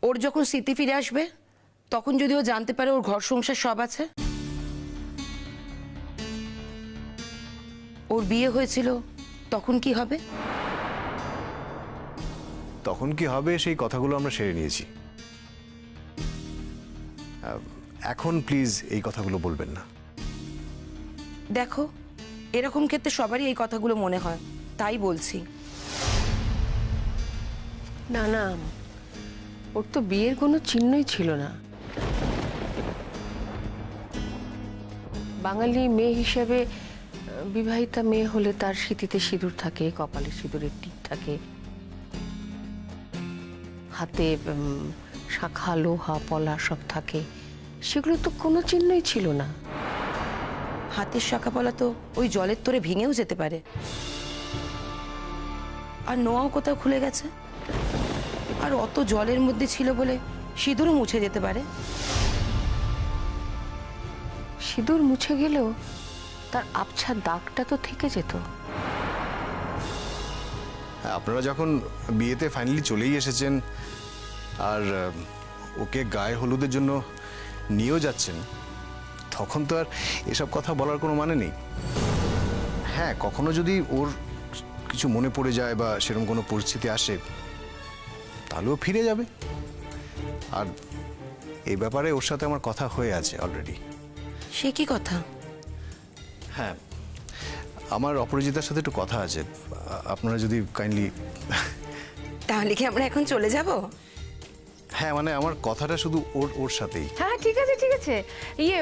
ওর যখন স্মৃতি ফিরে আসবে তখন যদি ও জানতে পারে ওর ঘর সংসার সব আছে, ওর বিয়ে হয়েছিল, তখন কি হবে? তখন কি হবে সেই কথাগুলো আমরা সেরে নিয়েছি। এখন প্লিজ এই কথাগুলো বলবেন না। দেখো, এরকম ক্ষেত্রে সবারই এই কথাগুলো মনে হয়, তাই বলছি। না না, ওর তো বিয়ের কোনো চিহ্নই ছিল না। বাঙালি মেয়ে হিসেবে বিবাহিতা মেয়ে হলে তার সিঁথিতে সিঁদুর থাকে, কপালে সিঁদুরের টিপ থাকে, হাতে শাঁখা লোহা পলা সব থাকে, সেগুলো তো কোনো চিহ্নই ছিল না। হাতের শাখা পলা তো ওই জলের তোরে ভেঙেও যেতে পারে, আর নোয়াও কোথাও খুলে গেছে, আর অত জলের মধ্যে ছিল বলে সিঁদুরও মুছে যেতে পারে। সিঁদুর মুছে গেলেও তার আবছা দাগটা তো থেকে যেত। আপনারা যখন বিয়েতে ফাইনালি চলেই এসেছেন আর ওকে গায়ে হলুদের জন্য নিয়েও যাচ্ছেন, তখন তো আর এসব কথা বলার কোনো মানে নেই। হ্যাঁ, কখনো যদি ওর কিছু মনে পড়ে যায় বা সেরকম কোনো পরিস্থিতি আসে, তাহলেও ফিরে যাবে। আর এই ব্যাপারে ওর সাথে আমার কথা হয়ে আছে অলরেডি। সে কি কথা? হ্যাঁ, আমার অপরাজিতার সাথে একটু কথা আছে, আপনারা যদি কাইন্ডলি। তাহলে কি আমরা এখন চলে যাব? হ্যাঁ, মানে আমার কথাটা শুধু ওর সাথেই। হ্যাঁ ঠিক আছে ঠিক আছে, ইয়ে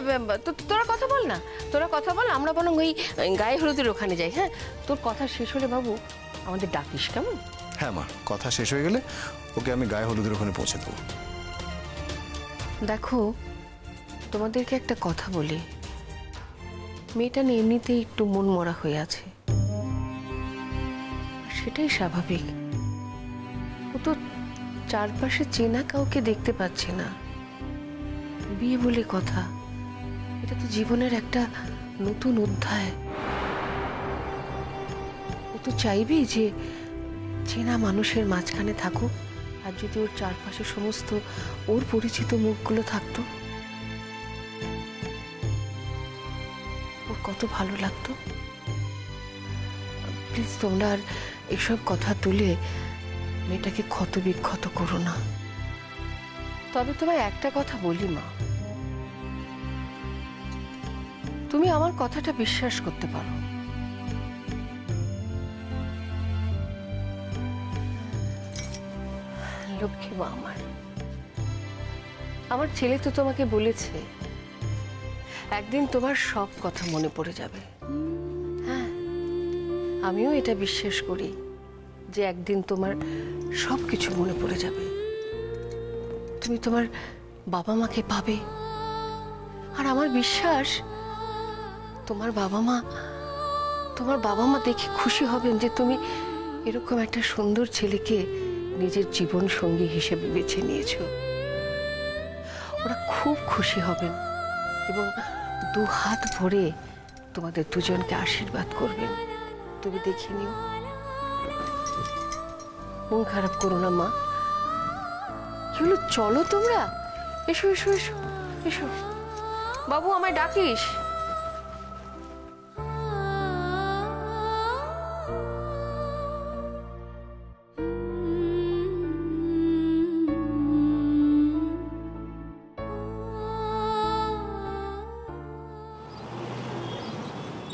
তোরা কথা বল না, তোরা কথা বল, আমরা বরং ওই গায়ে হলুদের ওখানে যাই। হ্যাঁ, তোর কথা শেষ হলে বাবু আমাদের ডাকিস, কেমন? হ্যাঁ মা, কথা শেষ হয়ে গেলে ওকে আমি গায়ে হলুদের ওখানে পৌঁছে দেবো। দেখো, তোমাদেরকে একটা কথা বলি, মেয়েটা না এমনিতেই একটু মন মরা হয়ে আছে, সেটাই স্বাভাবিক। ও তো চারপাশে চেনা কাউকে দেখতে পাচ্ছে না। বিয়ে বলে কথা, এটা তো জীবনের একটা নতুন অধ্যায়। ও তো চাইবেই যে চেনা মানুষের মাঝখানে থাকুক, আর যদি ওর চারপাশে সমস্ত ওর পরিচিত মুখগুলো থাকতো, ওর কত ভালো লাগতো। প্লিজ তোমরা আর এসব কথা তুলে মেয়েটাকে ক্ষত বিক্ষত করো না। তবে তোমায় একটা কথা বলি মা, তুমি আমার কথাটা বিশ্বাস করতে পারো। লক্ষ্মী মা আমার ছেলে তো তোমাকে বলেছে একদিন তোমার সব কথা মনে পড়ে যাবে। হ্যাঁ, আমিও এটা বিশ্বাস করি যে একদিন তোমার সব কিছু মনে পড়ে যাবে, তুমি তোমার বাবা মাকে পাবে। আর আমার বিশ্বাস তোমার বাবা মা দেখে খুশি হবেন যে তুমি এরকম একটা সুন্দর ছেলেকে নিজের জীবন সঙ্গী হিসেবে বেছে নিয়েছো। ওরা খুব খুশি হবেন এবং দু হাত ভরে তোমাদের দুজনকে আশীর্বাদ করবেন। তুমি দেখে নিও, মন খারাপ করো না মা। কি হলো, চলো তোমরা, এসো এসো এসো এসো। বাবু আমায় ডাকিস।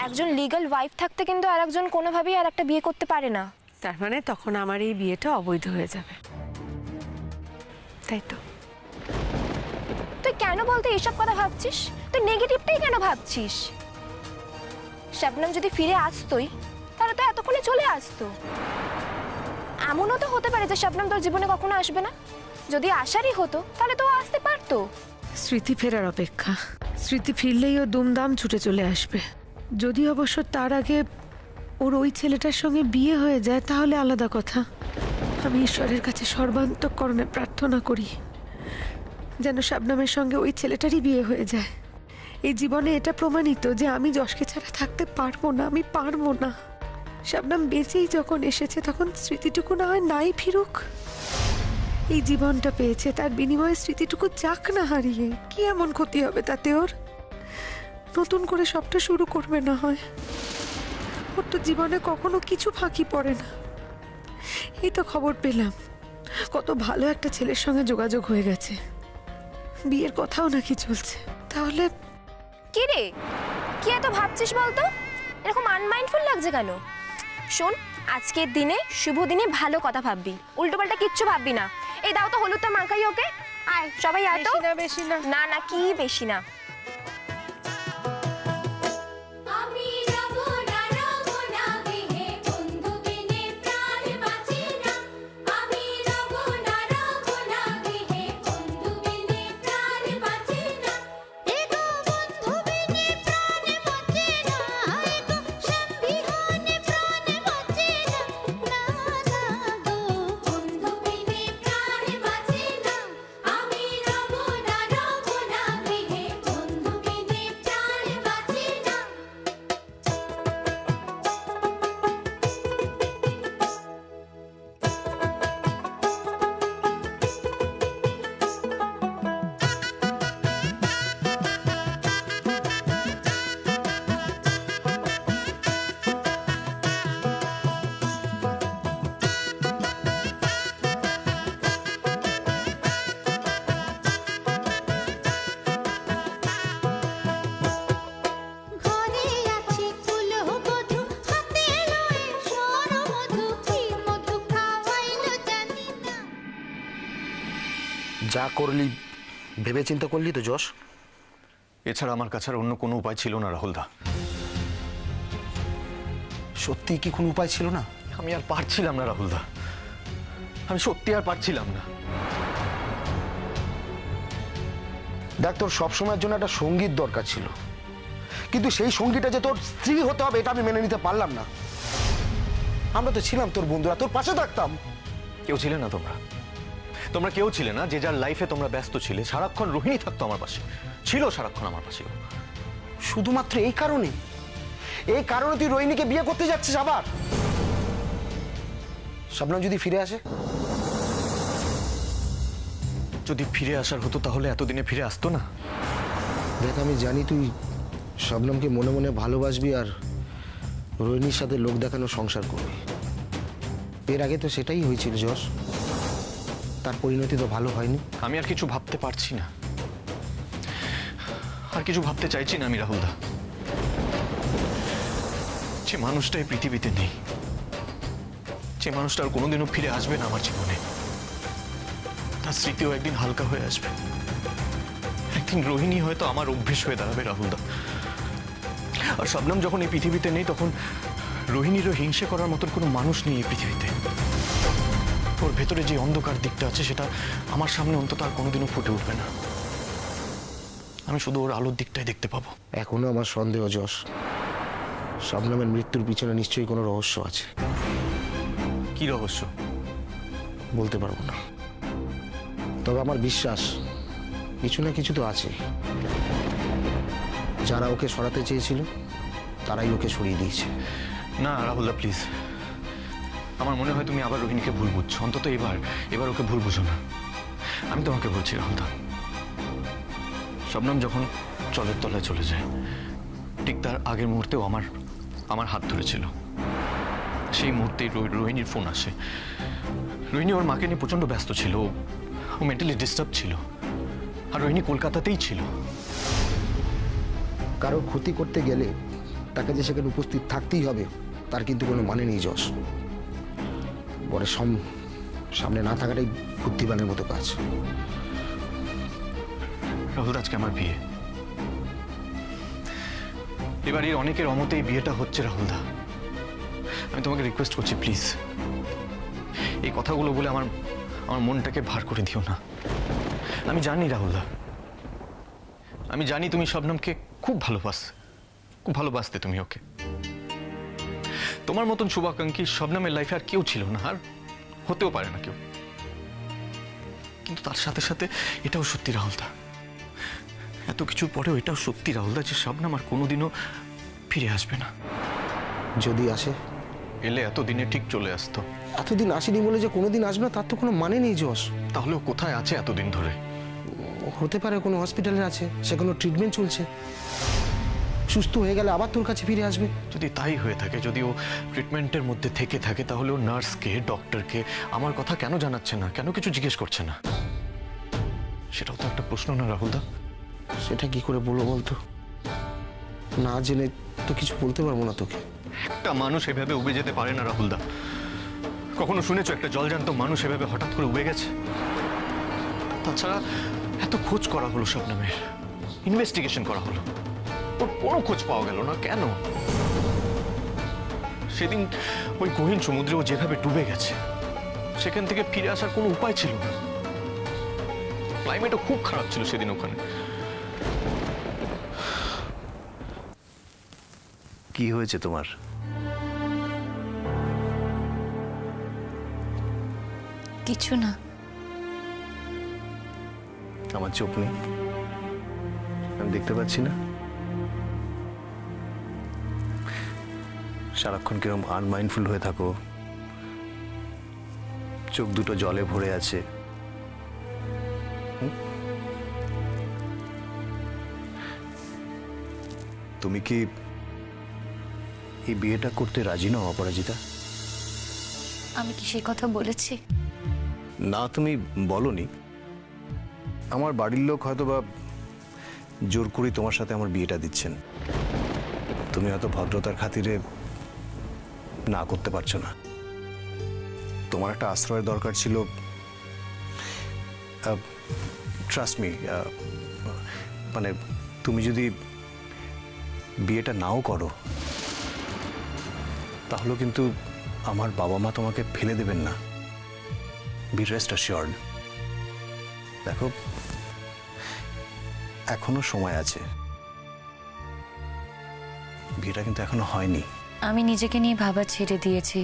একজন লিগ্যাল ওয়াইফ থাকতে কিন্তু আরেকজন কোনোভাবেই আর একটা বিয়ে করতে পারে না। তার মানে তখন আমার এই বিয়েটা অবৈধ হয়ে যাবে, তাই তো? তুই কেন বলতে এইসব কথা ভাবছিস? তুই নেগেটিভটাই কেন ভাবছিস? শবনম যদি ফিরে আসতোই তাহলে তো এতক্ষণে চলে আসতো। এমনও তো হতে পারে যে শবনম তোর জীবনে কখনো আসবে না। যদি আসারই হতো তাহলে তো ও আসতে পারতো। স্মৃতি ফেরার অপেক্ষা, স্মৃতি ফিরলেই ও দুমদাম ছুটে চলে আসবে। যদি অবশ্য তার আগে ওর ওই ছেলেটার সঙ্গে বিয়ে হয়ে যায় তাহলে আলাদা কথা। আমি ঈশ্বরের কাছে সর্বান্তঃকরণে প্রার্থনা করি যেন শবনমের সঙ্গে ওই ছেলেটারই বিয়ে হয়ে যায়। এই জীবনে এটা প্রমাণিত যে আমি যশকে ছাড়া থাকতে পারবো না, আমি পারবো না। শবনম বেঁচেই যখন এসেছে তখন স্মৃতিটুকু না হয় নাই ফিরুক। এই জীবনটা পেয়েছে, তার বিনিময়ে স্মৃতিটুকু যাক না হারিয়ে। কি এমন ক্ষতি হবে তাতে ওর? নতুন করে সবটা শুরু করবে না হয়। ওর তো জীবনে কখনো কিছু ফাঁকি পড়ে না। এই তো খবর পেলাম কত ভালো একটা ছেলের সঙ্গে যোগাযোগ হয়ে গেছে, বিয়ের কথাও নাকি চলছে। তাহলে কি রে, কি এত ভাবছিস বলতো? এরকম আনমাইন্ডফুল লাগছে কেন? শোন, আজকের দিনে শুভ দিনে ভালো কথা ভাববি, উল্টোপাল্টা কিচ্ছু ভাববি না। এই দাও তো হলুদটা মাখাই ওকে। আয় সবাই আয় তো। বেশি না। না না, কি বেশি না। যা করলি ভেবে চিন্তা করলি তো যশ? এছাড়া আমার কাছে আর অন্য কোনো উপায় ছিল না রাহুলদা। সত্যি কি কোনো উপায় ছিল না? আমি আর পারছিলাম না রাহুলদা, আমি সত্যি আর পারছিলাম না। দেখ, তোর সবসময়ের জন্য একটা সঙ্গীত দরকার ছিল, কিন্তু সেই সঙ্গীটা যে তোর স্ত্রী হতে হবে এটা আমি মেনে নিতে পারলাম না। আমরা তো ছিলাম তোর বন্ধুরা, তোর পাশে থাকতাম। কেউ ছিলে না তোমরা, তোমরা কেউ ছিলে না। যে যার লাইফে তোমরা ব্যস্ত ছিলে। সারাক্ষণ রোহিণী থাকতো আমার পাশে, ছিল সারাক্ষণ আমার পাশে। শুধুমাত্র এই কারণে তুই রোহিণীকে বিয়ে করতে যাচ্ছিস আবার? শবনম যদি ফিরে আসে? যদি ফিরে আসার হতো তাহলে এতদিনে ফিরে আসতো না। দেখ, আমি জানি তুই শবনমকে মনে মনে ভালোবাসবি আর রোহিণীর সাথে লোক দেখানো সংসার করবি। এর আগে তো সেটাই হয়েছিল যশ, তার পরিণতি তো ভালো হয়নি। আমি আর কিছু ভাবতে পারছি না, আর কিছু ভাবতে চাইছি না আমি রাহুলদা। যে মানুষটা এই পৃথিবীতে নেই, যে মানুষটা আর কোনোদিনও ফিরে আসবে না আমার জীবনে, তার স্মৃতিও একদিন হালকা হয়ে আসবে। একদিন রোহিণী হয়তো আমার অভ্যেস হয়ে দাঁড়াবে রাহুলদা। আর শবনম যখন এই পৃথিবীতে নেই তখন রোহিণীরও হিংসে করার মতন কোনো মানুষ নেই এই পৃথিবীতে। ওর ভেতরে যে অন্ধকার দিকটা আছে সেটা আমার সামনে অন্তত আর কোনোদিনও ফুটে উঠবে না। আমি শুধু ওর আলোর দিকটাই দেখতে পাবো। এখনো আমার সন্দেহ যশ, শবনমের মৃত্যুর পিছনে নিশ্চয়ই কোনো রহস্য আছে। কি রহস্য? বলতে পারবো না, তবে আমার বিশ্বাস কিছু না কিছু তো আছে। যারা ওকে সরাতে চেয়েছিল তারাই ওকে সরিয়ে দিয়েছে। না রাহুলদা, প্লিজ, আমার মনে হয় তুমি আবার রোহিণীকে ভুল বুঝছো। অন্তত এবার ওকে ভুল বুঝো না। আমি তোমাকে বলছি রাহুলদা, শবনম যখন জলের তলায় চলে যায় ঠিক তার আগের মুহূর্তেও আমার হাত ধরেছিল। সেই মুহূর্তেই রোহিণীর ফোন আসে। রোহিণী ওর মাকে নিয়ে প্রচন্ড ব্যস্ত ছিল, ও মেন্টালি ডিস্টার্ব ছিল, আর রোহিণী কলকাতাতেই ছিল। কারো ক্ষতি করতে গেলে তাকে যে সেখানে উপস্থিত থাকতেই হবে তার কিন্তু কোনো মানে নেই যশ। পরে সামনে না থাকাটাই বুদ্ধিমানের মতো কাজ। রাহুল, আজকে আমার বিয়ে, এবার এই অনেকের অমতেই বিয়েটা হচ্ছে রাহুলদা। আমি তোমাকে রিকোয়েস্ট করছি প্লিজ, এই কথাগুলো বলে আমার মনটাকে ভার করে দিও না। আমি জানি রাহুলদা, আমি জানি তুমি শবনমকে খুব ভালোবাসতে তুমি ওকে। তোমার মতন শুভাকাঙ্ক্ষী শবনমের লাইফে আর কেউ ছিল না, আর হতেও পারে না কেউ। কিন্তু তার সাথে সাথে এটাও সত্যি রাহুলদা, এত কিছুর পরেও এটাও সত্যি রাহুলদা যে শবনম আর কোনোদিনও ফিরে আসবে না। যদি আসে এলে এতদিনে ঠিক চলে আসতো। এতদিন আসেনি বলে যে কোনোদিন আসবে না তার তো কোনো মানে নেই যশ। তাহলে ও কোথায় আছে এতদিন ধরে? হতে পারে কোনো হসপিটালে আছে, সে কোনো ট্রিটমেন্ট চলছে, সুস্থ হয়ে গেলে আবার তোর কাছে ফিরে আসবে। যদি তাই হয়ে থাকে, যদি ও ট্রিটমেন্টের মধ্যে থেকে থাকে, তাহলে ও নার্সকে, ডক্টরকে আমার কথা কেন জানাচ্ছে না, কেন কিছু জিজ্ঞেস করছে না? সেটাও তো একটা প্রশ্ন না রাহুলদা? সেটা কি করে বলবো বলতো, না জেনে তো কিছু বলতে পারবো না তোকে। একটা মানুষ এভাবে উবে যেতে পারে না রাহুলদা। কখনো শুনেছো একটা জলজান্ত মানুষ এভাবে হঠাৎ করে উবে গেছে? তাছাড়া এত খোঁজ করা হলো শবনমের, ইনভেস্টিগেশন করা হলো, ওর কোনো খোঁজ পাওয়া গেল না। কেন? সেদিন ওই গহীন সমুদ্রে ও যেভাবে ডুবে গেছে, সেখান থেকে ফিরে আসার কোনো উপায় ছিল না। ক্লাইমেটও খুব খারাপ ছিল সেদিন ওখানে। কি হয়েছে তোমার? কিছু না। আমার চোখ নেই, আমি দেখতে পাচ্ছি না? সারাক্ষণ কিরকম আনমাইন্ডফুল হয়ে থাকো, চোখ দুটো জলে ভরে আছে। তুমি কি এই বিয়েটা করতে রাজি নও অপরাজিতা? আমি কি সে কথা বলেছি? না, তুমি বলনি। আমার বাড়ির লোক হয়তো বা জোর করে তোমার সাথে আমার বিয়েটা দিচ্ছেন। তুমি হয়তো ভদ্রতার খাতিরে না করতে পারছো না। তোমার একটা আশ্রয়ের দরকার ছিল। ট্রাস্ট মি, মানে তুমি যদি বিয়েটা নাও করো, তাহলে কিন্তু আমার বাবা মা তোমাকে ফেলে দেবেন না। Be rest assured. দেখো, এখনো সময় আছে, বিয়েটা কিন্তু এখনো হয়নি। আমি নিজেকে নিয়ে ভাবা ছেড়ে দিয়েছি।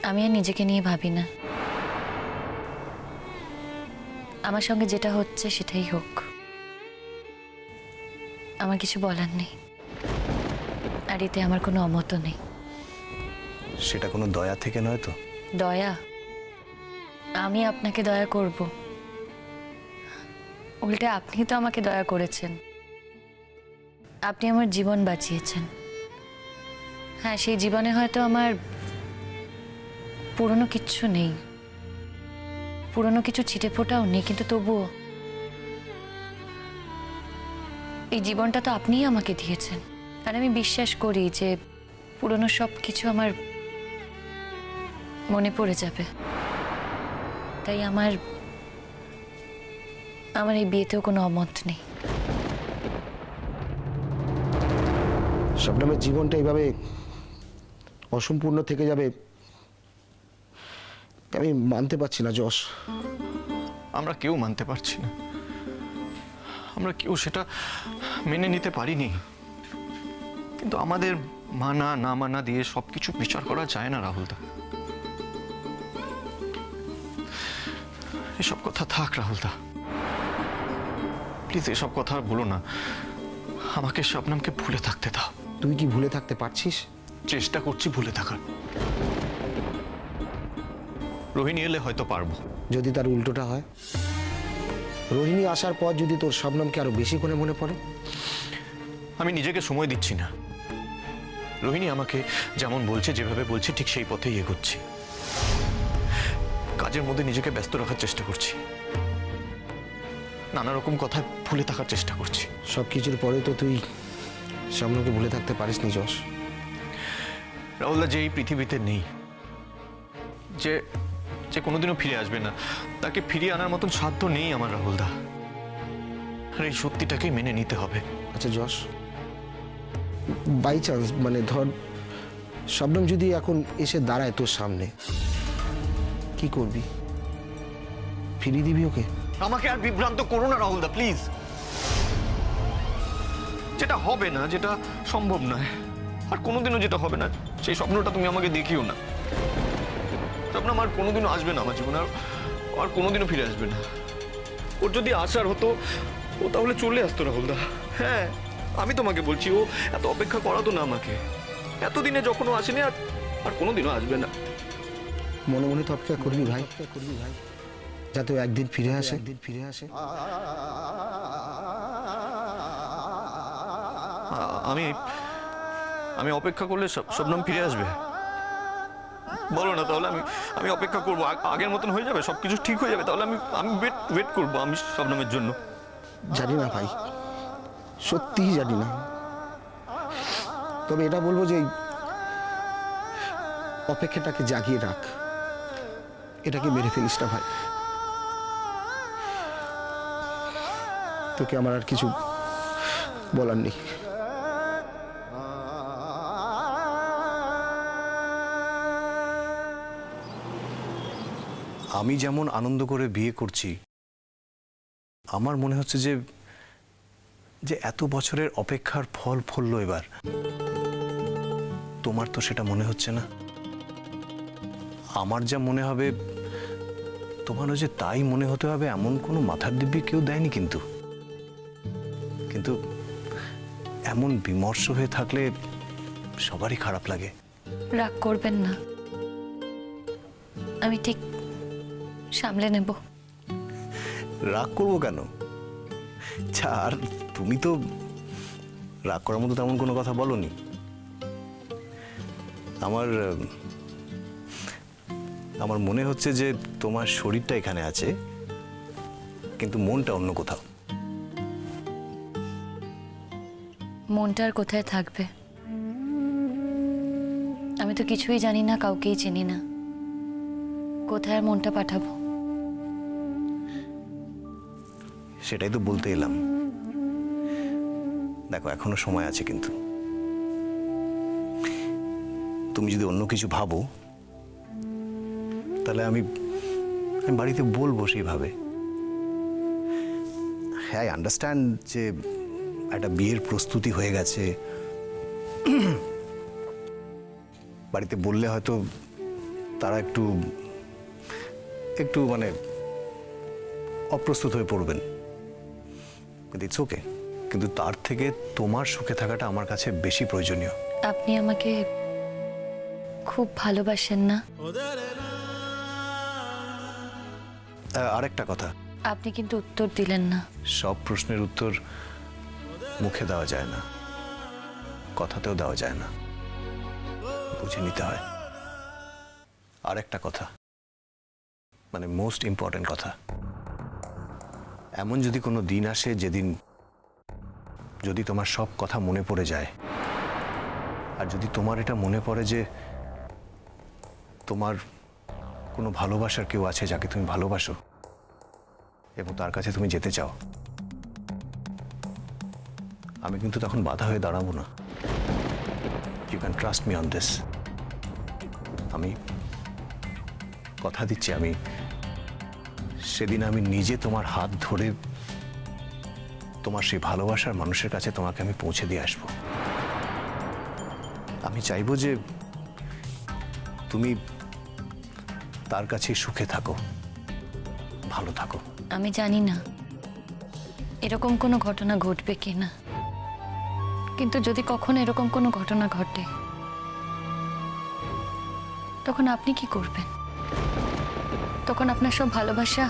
আমি আর নিজেকে নিয়ে ভাবি না। আমার সঙ্গে যেটা হচ্ছে সেটাই হোক, আমার কিছু বলার নেই। আর এতে আমার কোনো অমত নেই। সেটা কোনো দয়া থেকে নয় তো? দয়া? আমি আপনাকে দয়া করব? উল্টে আপনি তো আমাকে দয়া করেছেন। আপনি আমার জীবন বাঁচিয়েছেন। হ্যাঁ, সেই জীবনে হয়তো আমার পুরনো কিচ্ছু নেই, পুরনো কিছু ছিটে ফোটাও নেই, কিন্তু তবুও এই জীবনটা তো আপনিই আমাকে দিয়েছেন। আর আমি বিশ্বাস করি যে পুরনো সব কিছু আমার মনে পড়ে যাবে। তাই আমার এই বিয়েতেও কোনো অমত নেই। শবনমের জীবনটা এইভাবে অসম্পূর্ণ থেকে যাবে আমি মানতে পারছি না যশ। আমরা কেউ মানতে পারছি না, আমরা কেউ সেটা মেনে নিতে পারিনি। কিন্তু আমাদের মানা না মানা দিয়ে সবকিছু বিচার করা যায় না রাহুলদা। এসব কথা থাক রাহুলদা, প্লিজ এসব কথা আর বলো না। আমাকে শবনমকে ভুলে থাকতে দাও। তুই কি ভুলে থাকতে পারছিস? চেষ্টা করছি ভুলে থাকার। রোহিণী এলে হয়তো পারবো। যদি তার উল্টোটা হয়, রোহিণী আসার পর যদি তোর শবনমকে আরো বেশি করে মনে পড়ে? আমি নিজেকে সময় দিচ্ছি না। রোহিণী আমাকে যেমন বলছে, যেভাবে বলছে, ঠিক সেই পথেই এগোচ্ছি। কাজের মধ্যে নিজেকে ব্যস্ত রাখার চেষ্টা করছি, নানা রকম কথায় ভুলে থাকার চেষ্টা করছি। সবকিছুর পরে তো তুই শবনমকে ভুলে থাকতে পারিস নি যশ। রাহুলদা, যে এই পৃথিবীতে নেই, যে যে কোনোদিনও ফিরে আসবে না, তাকে ফিরিয়ে আনার মতন সাধ্য নেই আমার রাহুলদা। আর এই সত্যিটাকেই মেনে নিতে হবে। আচ্ছা যশ, বাই চান্স মানে ধর শবনম যদি এখন এসে দাঁড়ায় তোর সামনে, কি করবি? ফিরিয়ে দিবি ওকে? আমাকে আর বিভ্রান্ত করো না রাহুলদা, প্লিজ। যেটা হবে না, যেটা সম্ভব নয়, আর কোনোদিনও যেটা হবে না, সেই স্বপ্নটা তুমি আমাকে দেখিও না। শবনম আর কোনোদিনও আসবে না আমার জীবনে, আর কোনোদিনও ফিরে আসবে না। ওর যদি আসার হতো, ও তাহলে চলে আসতো রাহুলদা। হ্যাঁ, আমি তোমাকে বলছি, ও এত অপেক্ষা করাতো না আমাকে। এতদিনে যখন ও আসেনি, আর আর কোনোদিনও আসবে না। মনে মনে তো অপেক্ষা করবি ভাই, যাতে ও একদিন ফিরে আসে। আমি আমি অপেক্ষা করলে শবনম ফিরে আসবে? বলো না, তাহলে আমি অপেক্ষা করবো, আগের মতন হয়ে যাবে, সবকিছু ঠিক হয়ে যাবে, তাহলে আমি ওয়েট করবো আমি শবনমের জন্য। জানি না ভাই, সত্যিই জানি না, তবে এটা বলবো যে অপেক্ষাটাকে জাগিয়ে রাখ, এটাকে মেরে ফেলিস না ভাই। তোকে আমার আর কিছু বলার নেই। আমি যেমন আনন্দ করে বিয়ে করছি, আমার মনে হচ্ছে যে যে এত বছরের অপেক্ষার ফল ফললো এবার। তোমার তো সেটা মনে হচ্ছে না। আমার যা মনে হবে তোমারও যে তাই মনে হতে হবে এমন কোনো মাথার দিব্যি কেউ দেয়নি। কিন্তু কিন্তু এমন বিমর্ষ হয়ে থাকলে সবারই খারাপ লাগে। রাগ করবেন না, আমি ঠিক সামলে নেব। রাগ করবো কেন? আর তুমি তো রাগ করার মতো তেমন কোনো কথা বলনি। আমার মনে হচ্ছে যে তোমার শরীরটা এখানে আছে, কিন্তু মনটা অন্য কোথাও। মনটা আর কোথায় থাকবে? আমি তো কিছুই জানি না, কাউকেই চিনি না, কোথায় আর মনটা পাঠাবো? সেটাই তো বলতে এলাম। দেখো, এখনো সময় আছে, কিন্তু তুমি যদি অন্য কিছু ভাবো তাহলে আমি বাড়িতে বলবো সেইভাবে। হ্যাঁ, আই আন্ডারস্ট্যান্ড যে একটা বিয়ের প্রস্তুতি হয়ে গেছে, বাড়িতে বললে হয়তো তারা একটু মানে অপ্রস্তুত হয়ে পড়বেন, কিন্তু ইটস ওকে। কিন্তু তার থেকে তোমার সুখে থাকাটা আমার কাছে বেশি প্রয়োজনীয়। আপনি আমাকে খুব ভালোবাসেন না? আরেকটা কথা, আপনি কিন্তু উত্তর দিলেন না। সব প্রশ্নের উত্তর মুখে দেওয়া যায় না, কথাতেও দেওয়া যায় না, বুঝে নিতে হয়। আরেকটা কথা, মানে মোস্ট ইম্পর্টেন্ট কথা, এমন যদি কোনো দিন আসে যেদিন যদি তোমার সব কথা মনে পড়ে যায়, আর যদি তোমার এটা মনে পড়ে যে তোমার কোনো ভালোবাসার কেউ আছে যাকে তুমি ভালোবাসো এবং তার কাছে তুমি যেতে চাও, আমি কিন্তু তখন বাধা হয়ে দাঁড়াবো না। You can trust me on this. আমি কথা দিচ্ছি, আমি সেদিন আমি নিজে তোমার হাত ধরে তোমার সেই ভালোবাসার মানুষের কাছে তোমাকে আমি পৌঁছে দিয়ে আসবো। আমি চাইবো যে তুমি তার কাছে সুখে থাকো, ভালো থাকো। আমি জানি না এরকম কোনো ঘটনা ঘটবে কিনা, কিন্তু যদি কখনো এরকম কোনো ঘটনা ঘটে তখন আপনি কি করবেন? তখন আপনার সব ভালোবাসা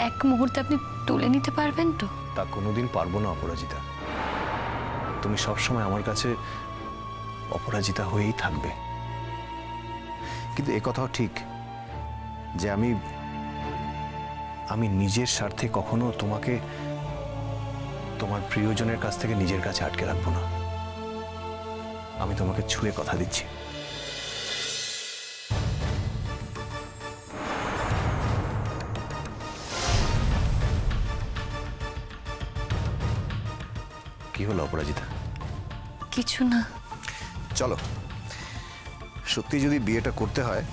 এক মুহূর্তে আপনি তুলে নিতে পারবেন তো? তা কোনোদিন পারবো না অপরাজিতা। তুমি সবসময় আমার কাছে অপরাজিতা হয়েই থাকবে। কিন্তু এ কথাও ঠিক যে আমি নিজের স্বার্থে কখনো তোমাকে তোমার প্রিয়জনের কাছ থেকে নিজের কাছে আটকে রাখবো না। আমি তোমাকে ছুঁয়ে কথা দিচ্ছি। কি হলো অপরাজিতা? কিছু না। চলো, সত্যি যদি বিয়েটা করতে হয়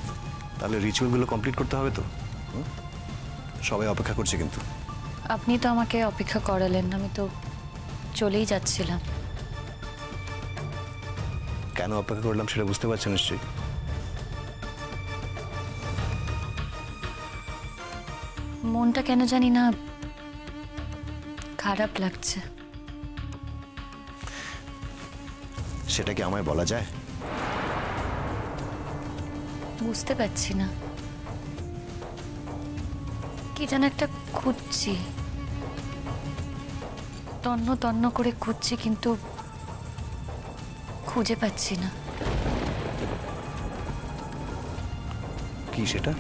তাহলে রিচুয়ালগুলো কমপ্লিট করতে হবে তো। সবাই অপেক্ষা করছে। কিন্তু আপনি তো আমাকে অপেক্ষা করালেন, আমি তো চলেই যাচ্ছিলাম। কেন অপেক্ষা করলাম সেটা বুঝতে পারছো নিশ্চয়ই। মনটা কেন জানি না খারাপ লাগছে। সেটা কি আমায় বলা যায়? বুঝতে পারছি না, কি যেন একটা খুঁজছি, তন্ন তন্ন করে খুঁজছি, কিন্তু খুঁজে পাচ্ছি না। কি সেটা?